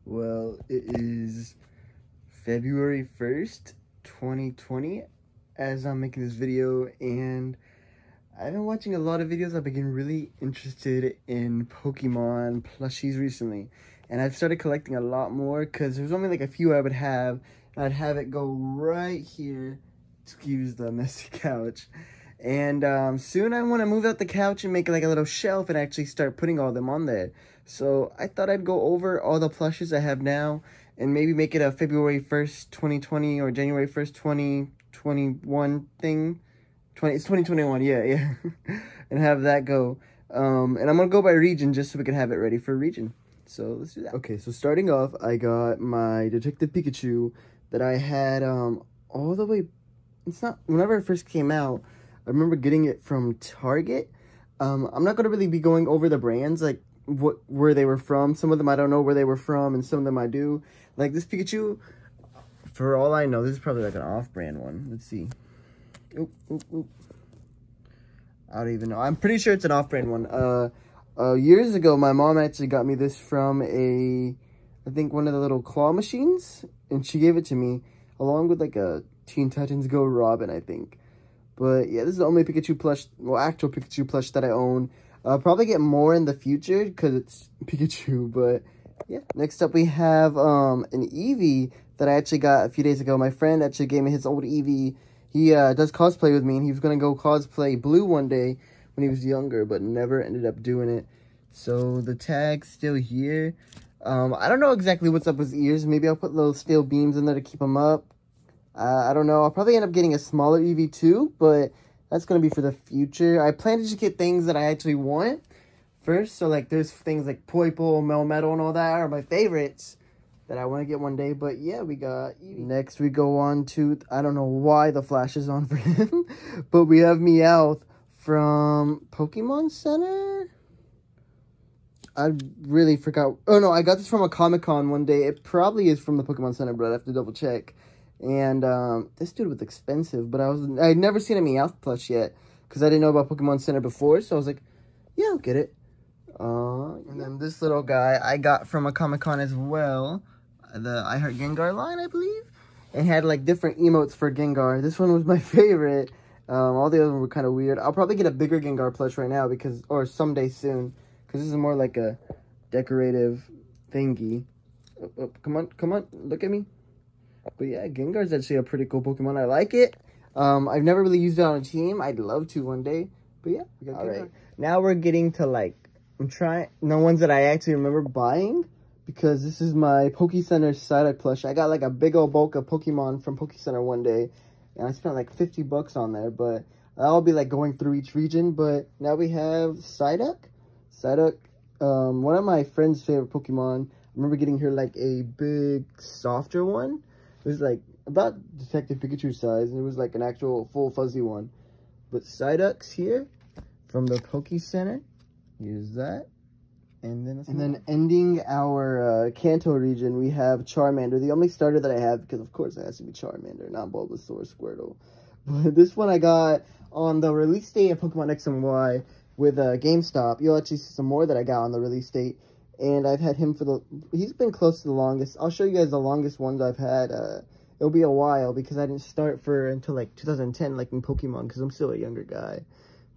Well, it is February 1st, 2020 as I'm making this video, and I've been watching a lot of videos. I've been really interested in Pokemon plushies recently, and I've started collecting a lot more because there's only like a few I would have, and I'd have it go right here. Excuse the messy couch. And soon I want to move out the couch and make like a little shelf and actually start putting all them on there. So I thought I'd go over all the plushes I have now and maybe make it a February 1st, 2020 or January 1st, 2021 thing. It's 2021, yeah. And have that go. And I'm going to go by region just so we can have it ready for region. So let's do that. Okay, so starting off, I got my Detective Pikachu that I had all the way... It's not... Whenever it first came out, I remember getting it from Target. I'm not going to really be going over the brands, like where they were from. Some of them I don't know where they were from, and some of them I do. Like this Pikachu, for all I know, this is probably like an off-brand one. Let's see. Oop. I don't even know. I'm pretty sure it's an off-brand one. Years ago, my mom actually got me this from I think one of the little claw machines, and she gave it to me along with like a Teen Titans Go Robin, I think. But yeah, this is the only Pikachu plush, well, actual Pikachu plush that I own. I'll probably get more in the future because it's Pikachu, but yeah. Next up, we have an Eevee that I actually got a few days ago. My friend actually gave me his old Eevee. He does cosplay with me, and he was going to go cosplay Blue one day when he was younger, but never ended up doing it. So the tag's still here. I don't know exactly what's up with his ears. Maybe I'll put little steel beams in there to keep him up. I don't know. I'll probably end up getting a smaller Eevee too, but that's going to be for the future. I plan to just get things that I actually want first. So, like, there's things like Poipole, Melmetal, and all that are my favorites that I want to get one day. But, yeah, we got Eevee. Next, we go on to, I don't know why the flash is on for him, but we have Meowth from Pokemon Center. I really forgot. Oh, no, I got this from a Comic-Con one day. It probably is from the Pokemon Center, but I'd have to double check. And this dude was expensive, but I'd never seen a Meowth plush yet because I didn't know about Pokemon Center before, so I was like, yeah, I'll get it. And then this little guy I got from a Comic-Con as well, the I Heart Gengar line, I believe, and had like different emotes for Gengar. This one was my favorite. All the other ones were kind of weird. I'll probably get a bigger Gengar plush right now or someday soon, because this is more like a decorative thingy. Come on, look at me. But yeah, Gengar's actually a pretty cool Pokemon. I like it. I've never really used it on a team. I'd love to one day. But yeah, we got Gengar. All right. Now we're getting to like, I'm trying, the ones that I actually remember buying. Because this is my PokeCenter Psyduck plush. I got like a big old bulk of Pokemon from PokeCenter one day. And I spent like 50 bucks on there. But I'll be like going through each region. But now we have Psyduck. Psyduck, one of my friend's favorite Pokemon. I remember getting her like a big, softer one. It was like about Detective Pikachu size, and it was like an actual full fuzzy one. But Psyduck's here from the Poke Center. Here's that. And then ending our Kanto region, we have Charmander, the only starter that I have, because of course it has to be Charmander, not Bulbasaur, Squirtle. But this one I got on the release date of Pokemon X and Y with GameStop. You'll actually see some more that I got on the release date. And I've had him he's been close to the longest. I'll show you guys the longest ones I've had. It'll be a while because I didn't start until like 2010, like in Pokemon, because I'm still a younger guy.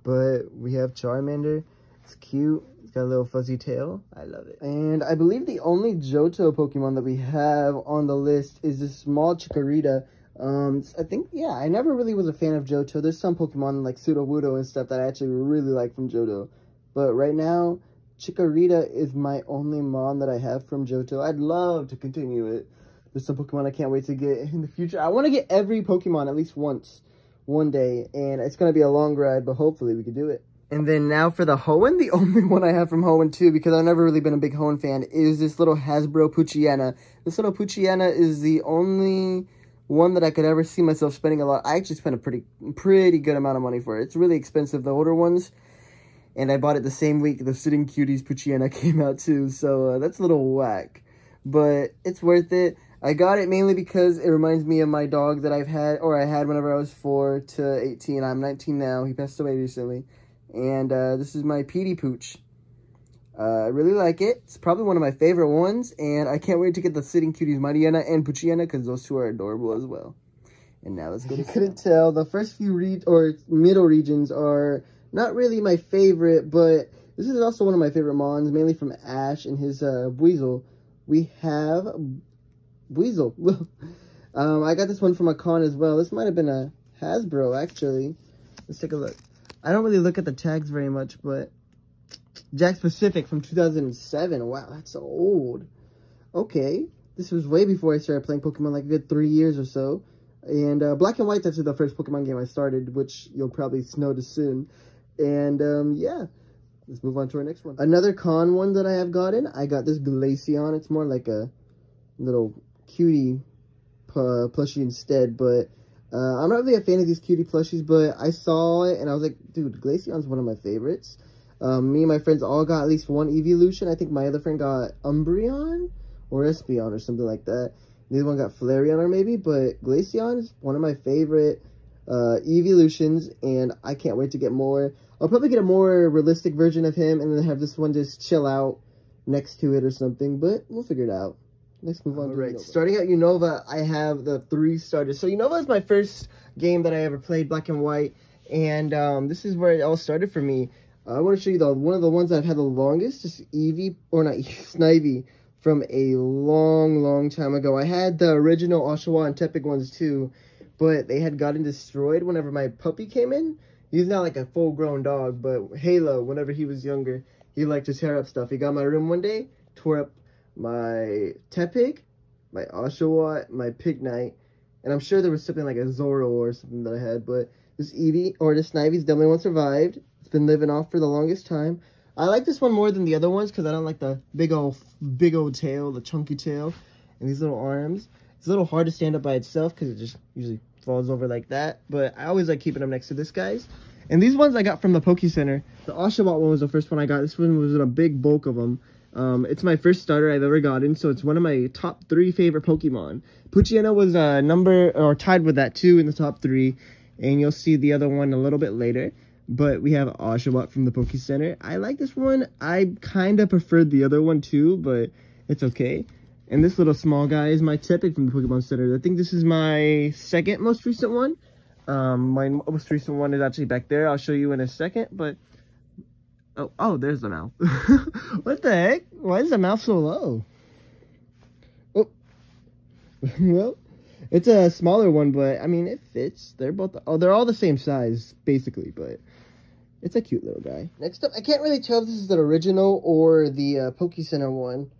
But we have Charmander. It's cute. It's got a little fuzzy tail. I love it. And I believe the only Johto Pokemon that we have on the list is this small Chikorita. I think, yeah, I never really was a fan of Johto. There's some Pokemon like Sudowoodo and stuff that I actually really like from Johto. But right now, Chikorita is my only mon that I have from Johto. I'd love to continue it. There's some Pokemon I can't wait to get in the future. I want to get every Pokemon at least once, one day. And it's going to be a long ride, but hopefully we can do it. And then now for the Hoenn, the only one I have from Hoenn too, because I've never really been a big Hoenn fan, is this little Hasbro Poochyena. This little Poochyena is the only one that I could ever see myself spending a lot. I actually spent a pretty good amount of money for it. It's really expensive, the older ones. And I bought it the same week the Sitting Cuties Poochyena came out too. So that's a little whack. But it's worth it. I got it mainly because it reminds me of my dog that I had whenever I was 4 to 18. I'm 19 now. He passed away recently. And this is my Petey Pooch. I really like it. It's probably one of my favorite ones, and I can't wait to get the Sitting Cuties Mariana and Poochyena because those two are adorable as well. And now let's go to... You couldn't tell, the first few middle regions are not really my favorite, but this is also one of my favorite mons, mainly from Ash and his Buizel. We have Buizel. I got this one from a con as well. This might have been a Hasbro, actually. Let's take a look. I don't really look at the tags very much, but... Jakks Pacific from 2007. Wow, that's old. Okay. This was way before I started playing Pokemon, like a good 3 years or so. And Black and White's actually the first Pokemon game I started, which you'll probably notice soon. And yeah, let's move on to our next one. Another con one that I have gotten, I got this Glaceon. It's more like a little cutie plushie instead, but I'm not really a fan of these cutie plushies, but I saw it and I was like, dude, Glaceon's one of my favorites. Me and my friends all got at least one evolution. I think my other friend got Umbreon or Espeon or something like that. The other one got Flareon or maybe, but Glaceon is one of my favorite evolutions, and I can't wait to get more. I'll probably get a more realistic version of him and then have this one just chill out next to it or something, but we'll figure it out. Let's move on to Unova. Starting out Unova, I have the 3 starters. So Unova is my first game that I ever played, Black and White, and this is where it all started for me. I want to show you one of the ones I've had the longest, just Eevee, or not Snivy, from a long time ago. I had the original Oshawott and Tepig ones too, but they had gotten destroyed whenever my puppy came in. He's not like a full-grown dog, but Halo, whenever he was younger, he liked to tear up stuff. He got in my room one day, tore up my Tepig, my Oshawott, my Pignite, and I'm sure there was something like a Zoro or something that I had, but this Eevee, or this Snivy's definitely one survived. Been living off for the longest time. I like this one more than the other ones because I don't like the big old tail, the chunky tail, and these little arms. It's a little hard to stand up by itself because it just usually falls over like that, but I always like keeping them next to this guy's. And these ones I got from the Poke Center. The Oshawott one was the first one I got. This one was in a big bulk of them. It's my first starter I've ever gotten, so it's one of my top 3 favorite Pokemon. Poochyena was tied with that too in the top 3, and you'll see the other one a little bit later. But we have Oshawott from the Poke Center. I like this one. I kind of preferred the other one too, but it's okay. And this little small guy is my Tepig from the Pokemon Center. I think this is my second most recent one. My most recent one is actually back there. I'll show you in a second, but... Oh, there's the mouth. What the heck? Why is the mouth so low? Oh. Well... It's a smaller one, but, I mean, it fits. They're all the same size, basically, but it's a cute little guy. Next up, I can't really tell if this is the original or the Poke Center one.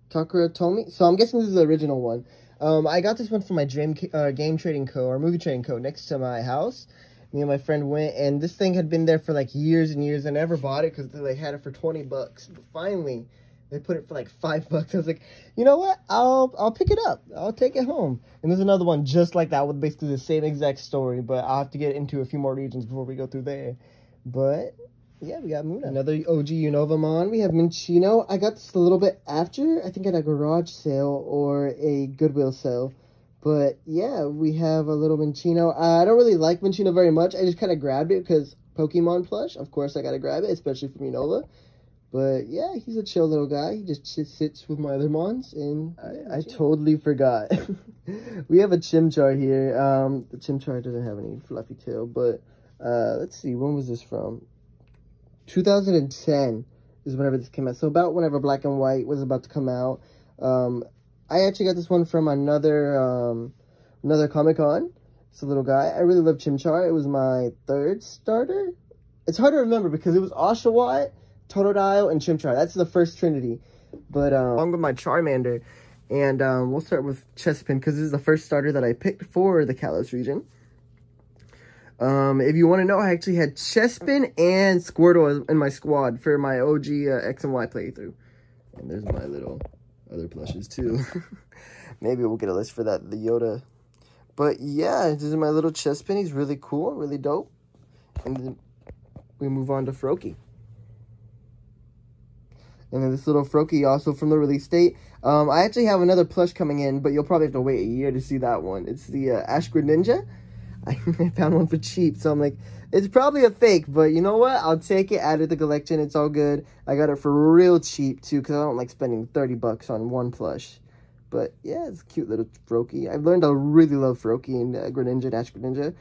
Takara Tomy? So I'm guessing this is the original one. I got this one from my Game Trading Co. or Movie Trading Co. next to my house. Me and my friend went, and this thing had been there for, like, years and years. I never bought it because they had it for 20 bucks. But finally... They put it for like $5. I was like, you know what? I'll pick it up. I'll take it home. And there's another one just like that with basically the same exact story, but I'll have to get into a few more regions before we go through there. But yeah, we got Munna. Another OG Unovamon. We have Minccino. I got this a little bit after, I think at a garage sale or a Goodwill sale. But yeah, we have a little Minccino. I don't really like Minccino very much. I just kind of grabbed it because Pokemon plush. Of course, I got to grab it, especially from Unova. But yeah, he's a chill little guy. He just sits with my other mons, and I totally forgot. We have a Chimchar here. The Chimchar doesn't have any fluffy tail, but let's see, when was this from? 2010 is whenever this came out. So about whenever Black and White was about to come out. I actually got this one from another Comic-Con. It's a little guy. I really love Chimchar. It was my 3rd starter. It's hard to remember because it was Oshawott, Totodile, and Chimchar. That's the first trinity. But along with my Charmander, and we'll start with Chespin because this is the first starter that I picked for the Kalos region. If you want to know, I actually had Chespin and Squirtle in my squad for my OG X and Y playthrough. And there's my little other plushes too. Maybe we'll get a list for that, the Yoda. But yeah, this is my little Chespin. He's really cool, really dope. And then we move on to Froakie. And then this little Froakie also from the release date. I actually have another plush coming in, but you'll probably have to wait a year to see that one. It's the Ash Greninja. I found one for cheap, so I'm like, it's probably a fake, but you know what? I'll take it, add it to the collection. It's all good. I got it for real cheap, too, because I don't like spending 30 bucks on one plush. But, yeah, it's a cute little Froakie. I've learned to really love Froakie in Greninja, Dash Greninja.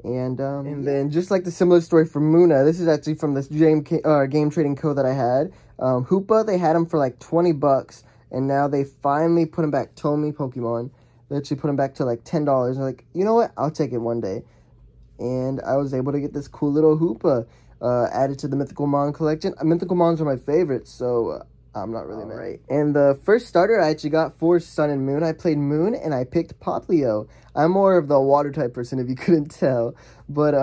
And then, just like the similar story for Munna, this is actually from this game trading code that I had. Hoopa, they had him for like 20 bucks, and now they finally put him back. Tomy Pokemon, they actually put him back to like $10. I'm like, you know what? I'll take it one day. And I was able to get this cool little Hoopa added to the Mythical Mon collection. Mythical Mons are my favorites, so I'm not really mad. Right. And the first starter I actually got for Sun and Moon, I played Moon, and I picked Popplio. I'm more of the water type person, if you couldn't tell. But,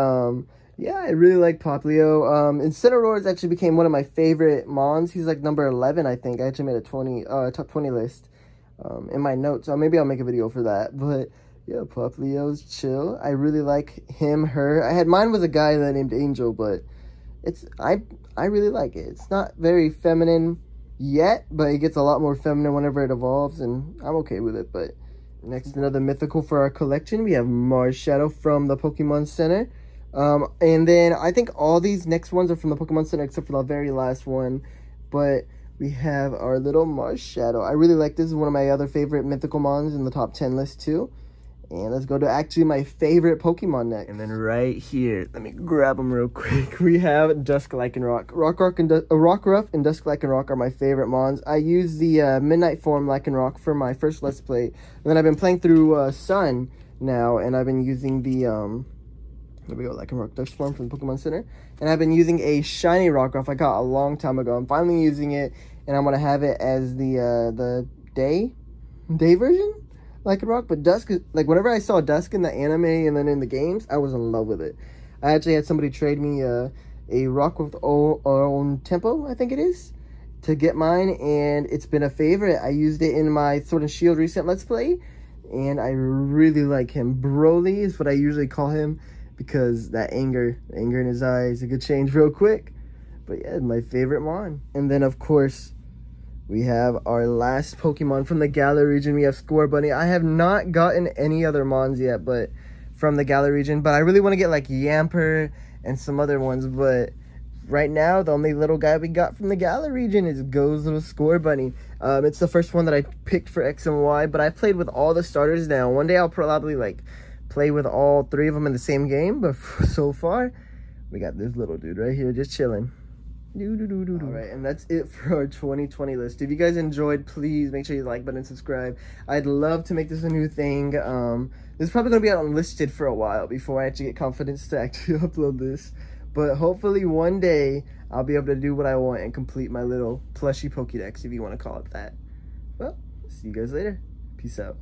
yeah, I really like Popplio. Incineroar actually became one of my favorite Mons. He's like number 11, I think. I actually made a top 20 list in my notes. So maybe I'll make a video for that. But, yeah, Popplio's chill. I really like him, her. Mine was a guy that named Angel, but I really like it. It's not very feminine yet, but it gets a lot more feminine whenever it evolves, and I'm okay with it. But next, another mythical for our collection. We have Marshadow from the Pokemon Center. And then I think all these next ones are from the Pokemon Center except for the very last one. But we have our little Marshadow. I really like this. Is one of my other favorite mythical Mons in the top 10 list too. And let's go to actually my favorite Pokemon next. And then right here, let me grab them real quick. We have Dusklycanroc. Rockruff and Dusklycanroc are my favorite Mons. I use the Midnight Form Lycanroc for my first Let's Play. And then I've been playing through Sun now, and I've been using the, here we go, Lycanroc Dusk Form from the Pokemon Center. And I've been using a shiny Rockruff I got a long time ago. I'm finally using it, and I'm going to have it as the day version? Lycanroc, but Dusk is like, whenever I saw Dusk in the anime and then in the games, I was in love with it. I actually had somebody trade me a Rockruff own Tempo, I think it is, to get mine, and it's been a favorite. I used it in my Sword and Shield recent Let's Play, and I really like him. Broly is what I usually call him, because that anger in his eyes, it could change real quick. But yeah, my favorite Mon. And then of course, we have our last Pokemon from the Galar region. We have Scorbunny. I have not gotten any other Mons yet, but from the Galar region. But I really want to get like Yamper and some other ones. But right now, the only little guy we got from the Galar region is Go's little Scorbunny. It's the first one that I picked for X and Y. But I played with all the starters now. One day I'll probably like play with all 3 of them in the same game. But so far, we got this little dude right here just chilling. Alright, and that's it for our 2020 list. If you guys enjoyed, please make sure you like button and subscribe. I'd love to make this a new thing. This is probably going to be unlisted for a while before I actually get confidence to actually upload this. But hopefully one day I'll be able to do what I want and complete my little plushy Pokédex, if you want to call it that. Well, see you guys later. Peace out.